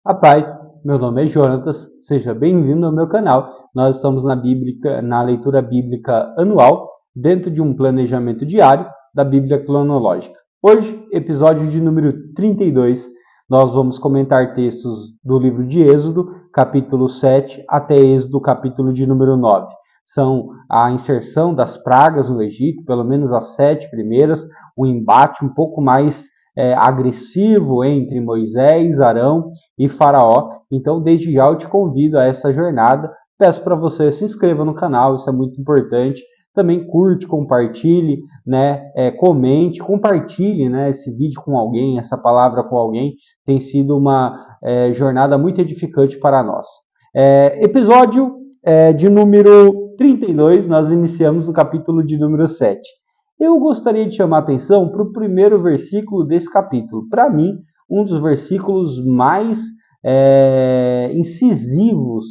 A paz, meu nome é Jonatas, seja bem-vindo ao meu canal. Nós estamos na leitura bíblica anual, dentro de um planejamento diário da Bíblia cronológica. Hoje, episódio de número 32, nós vamos comentar textos do livro de Êxodo, capítulo 7, até Êxodo, capítulo de número 9. São a inserção das pragas no Egito, pelo menos as 7 primeiras, um embate um pouco mais agressivo entre Moisés, Arão e Faraó. Então, desde já eu te convido a essa jornada. Peço para você se inscreva no canal, isso é muito importante. Também curte, compartilhe, né? Comente, compartilhe, né, esse vídeo com alguém, essa palavra com alguém. Tem sido uma jornada muito edificante para nós. Episódio de número 32, nós iniciamos no capítulo de número 7. Eu gostaria de chamar a atenção para o primeiro versículo desse capítulo. Para mim, um dos versículos mais incisivos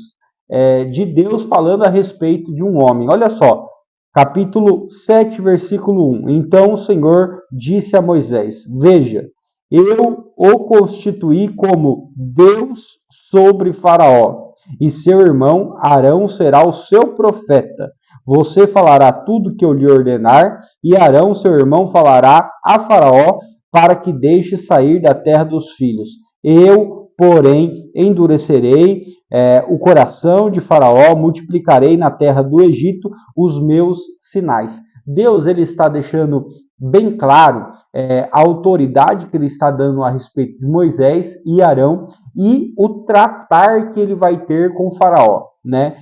de Deus falando a respeito de um homem. Olha só, capítulo 7, versículo 1. Então o Senhor disse a Moisés: Veja, eu o constituí como Deus sobre Faraó, e seu irmão Arão será o seu profeta. Você falará tudo que eu lhe ordenar, e Arão, seu irmão, falará a Faraó para que deixe sair da terra dos filhos. Eu, porém, endurecerei o coração de Faraó, multiplicarei na terra do Egito os meus sinais. Deus, ele está deixando bem claro a autoridade que ele está dando a respeito de Moisés e Arão e o tratar que ele vai ter com Faraó, né?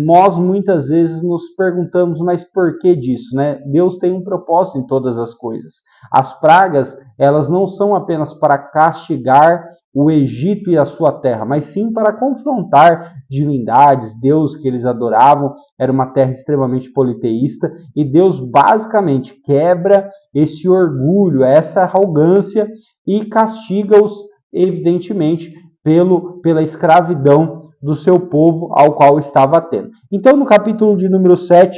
Nós muitas vezes nos perguntamos, mas por que disso, né? Deus tem um propósito em todas as coisas. As pragas, elas não são apenas para castigar o Egito e a sua terra, mas sim para confrontar divindades, Deus que eles adoravam, era uma terra extremamente politeísta, e Deus basicamente quebra esse orgulho, essa arrogância e castiga-os, evidentemente, pela escravidão do seu povo ao qual estava tendo. Então, no capítulo de número 7,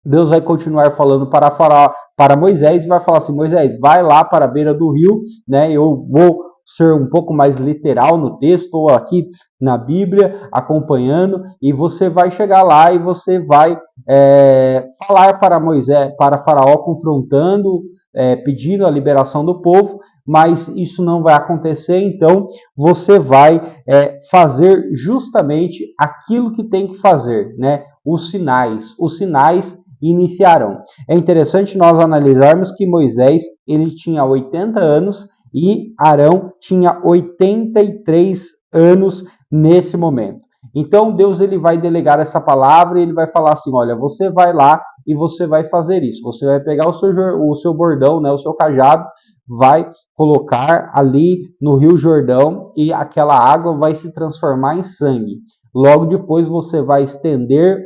Deus vai continuar falando para Moisés e vai falar assim: Moisés, vai lá para a beira do rio, né? Eu vou ser um pouco mais literal no texto, ou aqui na Bíblia, acompanhando, e você vai chegar lá e você vai falar para Moisés, para Faraó, confrontando, pedindo a liberação do povo, mas isso não vai acontecer, então você vai fazer justamente aquilo que tem que fazer, né? Os sinais iniciarão. É interessante nós analisarmos que Moisés, ele tinha 80 anos e Arão tinha 83 anos nesse momento. Então Deus, ele vai delegar essa palavra e ele vai falar assim: olha, você vai lá e você vai fazer isso. Você vai pegar o seu bordão, né, o seu cajado, vai colocar ali no Rio Jordão e aquela água vai se transformar em sangue. Logo depois você vai estender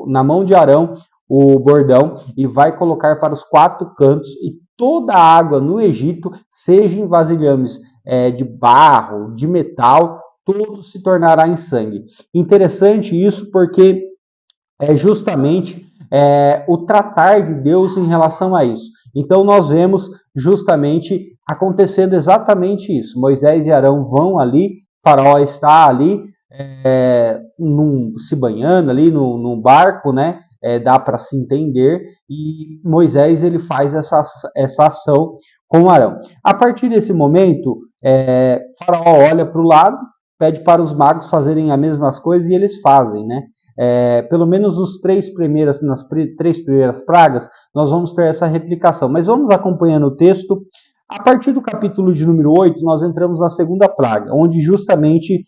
na mão de Arão o bordão e vai colocar para os 4 cantos, e toda a água no Egito, seja em vasilhames de barro, de metal, tudo se tornará em sangue. Interessante isso porque é justamente o tratar de Deus em relação a isso. Então nós vemos justamente acontecendo exatamente isso. Moisés e Arão vão ali, Faraó está ali se banhando ali num barco, né? Dá para se entender, e Moisés, ele faz essa ação com Arão. A partir desse momento, Faraó olha para o lado, pede para os magos fazerem as mesmas coisas, e eles fazem, né? Pelo menos nas 3 primeiras pragas, nós vamos ter essa replicação. Mas vamos acompanhando o texto. A partir do capítulo de número 8, nós entramos na segunda praga, onde justamente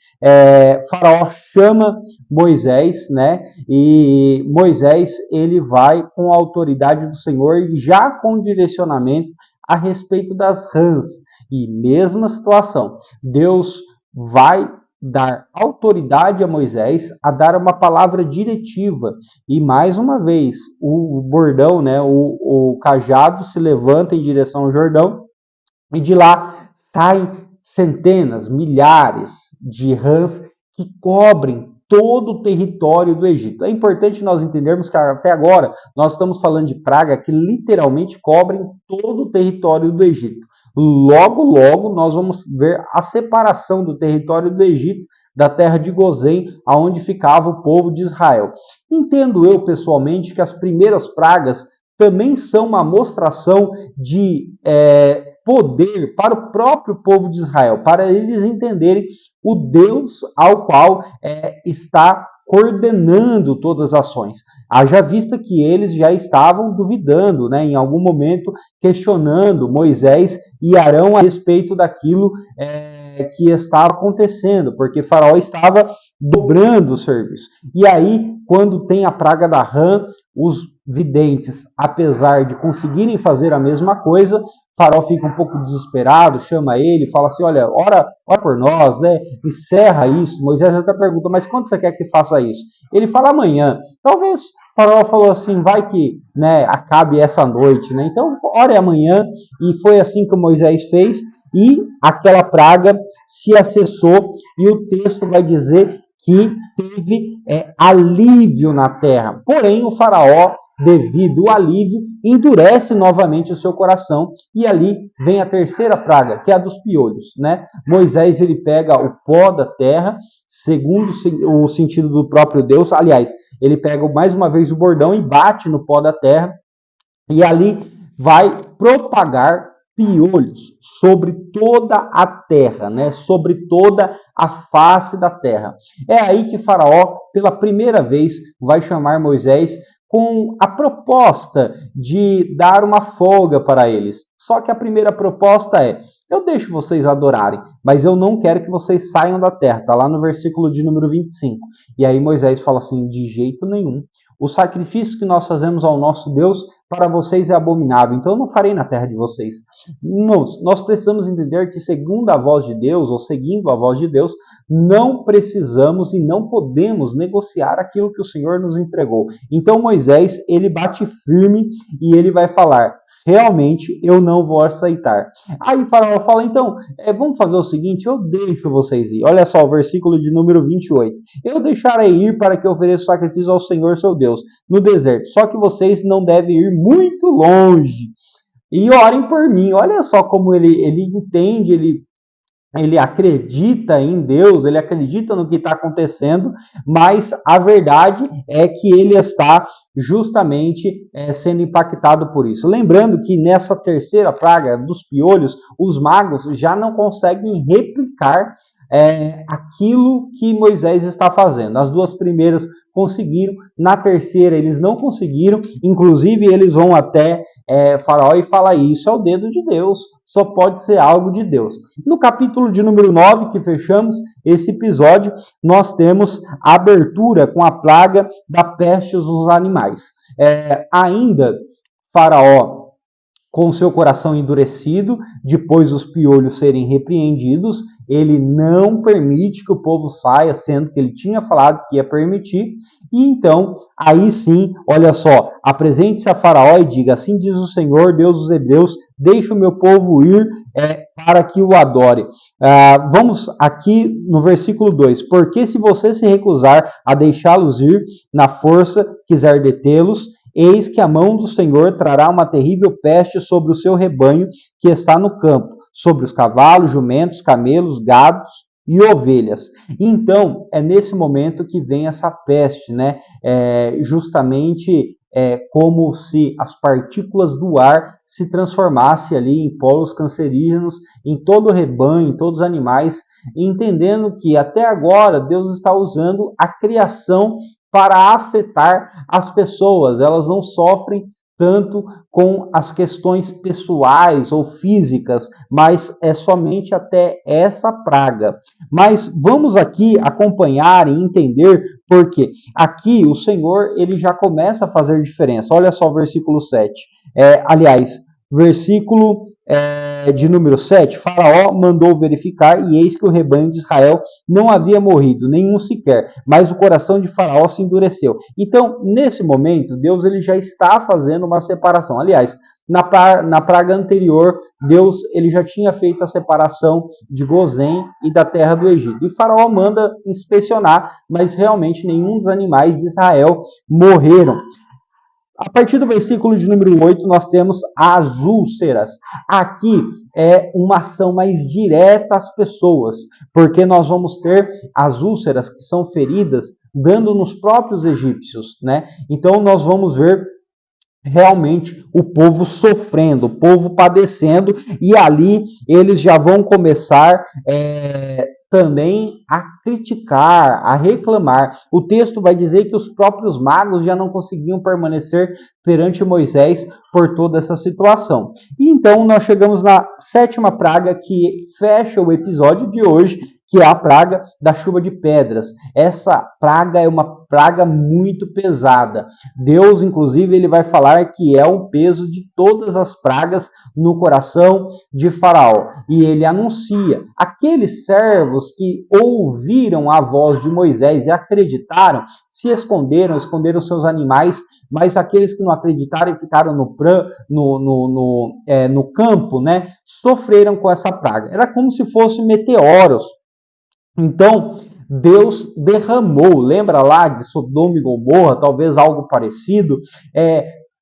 Faraó chama Moisés, né? E Moisés, ele vai com a autoridade do Senhor e já com direcionamento a respeito das rãs. E mesma situação, Deus vai dar autoridade a Moisés a dar uma palavra diretiva, e mais uma vez o bordão, né, o cajado se levanta em direção ao Jordão, e de lá saem centenas, milhares de rãs que cobrem todo o território do Egito. É importante nós entendermos que até agora nós estamos falando de praga que literalmente cobrem todo o território do Egito. logo, logo nós vamos ver a separação do território do Egito, da terra de Gozém, aonde ficava o povo de Israel. Entendo eu, pessoalmente, que as primeiras pragas também são uma mostração de poder para o próprio povo de Israel, para eles entenderem o Deus ao qual está coordenando todas as ações. Haja vista que eles já estavam duvidando, né, em algum momento questionando Moisés e Arão a respeito daquilo que estava acontecendo, porque Faraó estava dobrando o serviço. E aí, quando tem a praga da rã, os videntes, apesar de conseguirem fazer a mesma coisa, Faraó fica um pouco desesperado, chama ele, fala assim, olha, ora por nós, né? Encerra isso. Moisés até pergunta, mas quando você quer que faça isso? Ele fala amanhã. Talvez Faraó falou assim, vai que, né, acabe essa noite, né? Então, ore amanhã. E foi assim que Moisés fez, e aquela praga se acessou, e o texto vai dizer que teve alívio na terra. Porém, o Faraó, devido ao alívio, endurece novamente o seu coração, e ali vem a terceira praga, que é a dos piolhos, né? Moisés, ele pega o pó da terra, segundo o sentido do próprio Deus, aliás, ele pega mais uma vez o bordão e bate no pó da terra, e ali vai propagar piolhos sobre toda a terra, né? Sobre toda a face da terra. É aí que Faraó, pela primeira vez, vai chamar Moisés com a proposta de dar uma folga para eles. Só que a primeira proposta é, eu deixo vocês adorarem, mas eu não quero que vocês saiam da terra. Está lá no versículo de número 25. E aí Moisés fala assim, de jeito nenhum. O sacrifício que nós fazemos ao nosso Deus, para vocês é abominável, então eu não farei na terra de vocês. Nós precisamos entender que segundo a voz de Deus, ou seguindo a voz de Deus, não precisamos e não podemos negociar aquilo que o Senhor nos entregou. Então Moisés, ele bate firme e ele vai falar, realmente eu não vou aceitar. Aí Faraó fala, então, vamos fazer o seguinte, eu deixo vocês ir. Olha só o versículo de número 28. Eu deixarei ir para que ofereça sacrifício ao Senhor seu Deus no deserto. Só que vocês não devem ir muito longe. E orem por mim. Olha só como ele entende, ele acredita em Deus, ele acredita no que está acontecendo, mas a verdade é que ele está justamente sendo impactado por isso. Lembrando que nessa terceira praga dos piolhos, os magos já não conseguem replicar aquilo que Moisés está fazendo. As duas primeiras conseguiram, na terceira eles não conseguiram, inclusive eles vão até Faraó e falam, isso é o dedo de Deus, só pode ser algo de Deus. No capítulo de número 9, que fechamos esse episódio, nós temos a abertura com a praga da peste dos animais. Ainda Faraó, com seu coração endurecido, depois dos piolhos serem repreendidos, ele não permite que o povo saia, sendo que ele tinha falado que ia permitir. E então, aí sim, olha só, apresente-se a Faraó e diga, assim diz o Senhor, Deus dos Hebreus, deixa o meu povo ir para que o adore. Vamos aqui no versículo 2, porque se você se recusar a deixá-los ir, na força quiser detê-los, eis que a mão do Senhor trará uma terrível peste sobre o seu rebanho que está no campo, sobre os cavalos, jumentos, camelos, gados e ovelhas. Então, é nesse momento que vem essa peste, né? Justamente como se as partículas do ar se transformassem ali em polos cancerígenos em todo o rebanho, em todos os animais, entendendo que até agora Deus está usando a criação para afetar as pessoas. Elas não sofrem tanto com as questões pessoais ou físicas, mas é somente até essa praga. Mas vamos aqui acompanhar e entender porque aqui o Senhor ele já começa a fazer diferença. Olha só o versículo 7. Versículo de número 7, Faraó mandou verificar, e eis que o rebanho de Israel não havia morrido, nenhum sequer, mas o coração de Faraó se endureceu. Então, nesse momento, Deus ele já está fazendo uma separação. Aliás, na praga anterior, Deus ele já tinha feito a separação de Gozém e da terra do Egito. E Faraó manda inspecionar, mas realmente nenhum dos animais de Israel morreram. A partir do versículo de número 8, nós temos as úlceras. Aqui é uma ação mais direta às pessoas, porque nós vamos ter as úlceras, que são feridas, dando nos próprios egípcios, né? Então nós vamos ver realmente o povo sofrendo, o povo padecendo, e ali eles já vão começar também a criticar, a reclamar. O texto vai dizer que os próprios magos já não conseguiam permanecer perante Moisés por toda essa situação. E então nós chegamos na sétima praga que fecha o episódio de hoje, que é a praga da chuva de pedras. Essa praga é uma praga muito pesada. Deus, inclusive, ele vai falar que é o peso de todas as pragas no coração de Faraó. E ele anuncia: aqueles servos que ouviram a voz de Moisés e acreditaram, se esconderam seus animais, mas aqueles que não acreditaram e ficaram no campo, né, sofreram com essa praga. Era como se fossem meteoros. Então, Deus derramou, lembra lá de Sodoma e Gomorra, talvez algo parecido,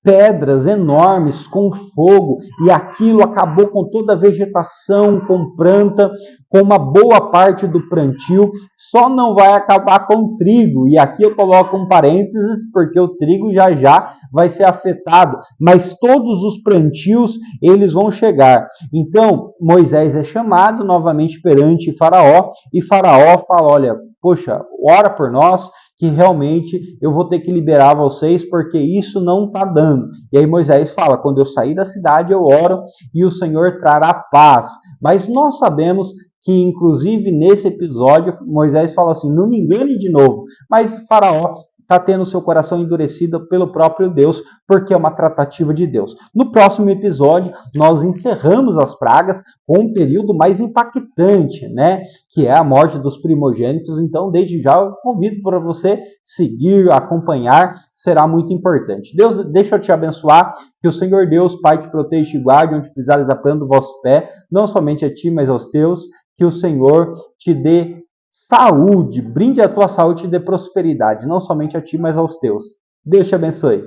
pedras enormes com fogo, e aquilo acabou com toda a vegetação, com planta, com uma boa parte do plantio. Só não vai acabar com o trigo, e aqui eu coloco um parênteses, porque o trigo já já vai ser afetado, mas todos os plantios, eles vão chegar. Então, Moisés é chamado novamente perante Faraó, e Faraó fala: olha, poxa, ora por nós, que realmente eu vou ter que liberar vocês, porque isso não está dando. E aí Moisés fala: quando eu sair da cidade eu oro e o Senhor trará paz. Mas nós sabemos que, inclusive nesse episódio, Moisés fala assim: não me engane de novo. Mas Faraó está tendo seu coração endurecido pelo próprio Deus, porque é uma tratativa de Deus. No próximo episódio, nós encerramos as pragas com um período mais impactante, né? Que é a morte dos primogênitos. Então, desde já, eu convido para você seguir, acompanhar, será muito importante. Deus, deixa eu te abençoar, que o Senhor Deus, Pai, te proteja e te guarde, onde pisares a planta do vosso pé, não somente a ti, mas aos teus, que o Senhor te dê saúde, brinde a tua saúde e dê prosperidade, não somente a ti, mas aos teus. Deus te abençoe.